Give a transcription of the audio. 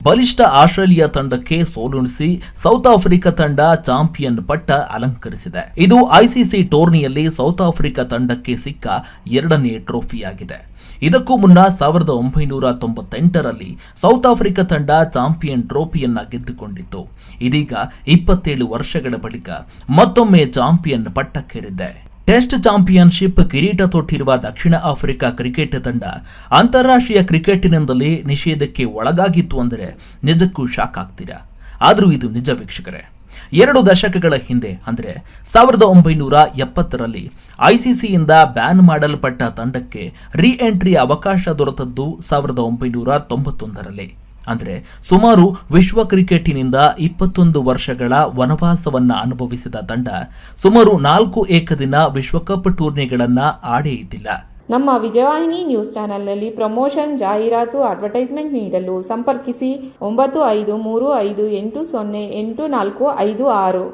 ಬಲಿಷ್ಠ ಆಸ್ಟ್ರೇಲಿಯಾ ತಂಡಕ್ಕೆ ಸೋಲುಣಿಸಿ south Africa ತಂಡ ಚಾಂಪಿಯನ್ ಪಟ್ಟ ಅಲಂಕರಿಸಿದೆ. ಇದು ಐಸಿಸಿ ಟೂರ್ನಿಯಲ್ಲಿ ಸೌತ್ ಆಫ್ರಿಕಾ ತಂಡಕ್ಕೆ ಸಿಕ್ಕ ಎರಡನೇ ಟ್ರೋಫಿಯಾಗಿದೆ. ಇದಕ್ಕೂ ಮುನ್ನ 1998ರಲ್ಲಿ ಸೌತ್ ಆಫ್ರಿಕಾ ತಂಡ ಚಾಂಪಿಯನ್ ಟ್ರೋಫಿಯನ್ನ ಗೆದ್ದುಕೊಂಡಿತ್ತು. ಇದೀಗ 27 ವರ್ಷಗಳ ಬಳಿಕ ಮತ್ತೊಮ್ಮೆ ಚಾಂಪಿಯನ್ ಪಟ್ಟಕ್ಕೇರಿದೆ. ಟೆಸ್ಟ್ ಚಾಂಪಿಯನ್ಶಿಪ್ ಕಿರೀಟ ತೊಟ್ಟಿರುವ ದಕ್ಷಿಣ ಆಫ್ರಿಕಾ ಕ್ರಿಕೆಟ್ ತಂಡ ಅಂತಾರಾಷ್ಟ್ರೀಯ ಕ್ರಿಕೆಟ್ನಿಂದಲೇ ನಿಷೇಧಕ್ಕೆ ಒಳಗಾಗಿತ್ತು ಅಂದರೆ ನಿಜಕ್ಕೂ ಶಾಕ್ ಆಗ್ತೀರಾ? ಆದರೂ ಇದು ನಿಜ ವೀಕ್ಷಕರೇ. 2 ದಶಕಗಳ ಹಿಂದೆ ಅಂದರೆ 1970ರಲ್ಲಿ ಐಸಿಸಿಯಿಂದ ಬ್ಯಾನ್ ಮಾಡಲ್ಪಟ್ಟ ತಂಡಕ್ಕೆ ರೀ ಎಂಟ್ರಿ ಅವಕಾಶ ದೊರೆತದ್ದು 1991ರಲ್ಲಿ. ಅಂದರೆ ಸುಮಾರು ವಿಶ್ವ ಕ್ರಿಕೆಟಿನಿಂದ 21 ವರ್ಷಗಳ ವನವಾಸವನ್ನ ಅನುಭವಿಸಿದ ತಂಡ ಸುಮಾರು 4 ಏಕದಿನ ವಿಶ್ವಕಪ್ ಟೂರ್ನಿಗಳನ್ನ ಆಡೇ ಇದ್ದಿಲ್ಲ. ನಮ್ಮ ವಿಜಯವಾಹಿನಿ ನ್ಯೂಸ್ ಚಾನೆಲ್ನಲ್ಲಿ ಪ್ರಮೋಷನ್, ಜಾಹೀರಾತು, ಅಡ್ವರ್ಟೈಸ್ಮೆಂಟ್ ನೀಡಲು ಸಂಪರ್ಕಿಸಿ 9535808456.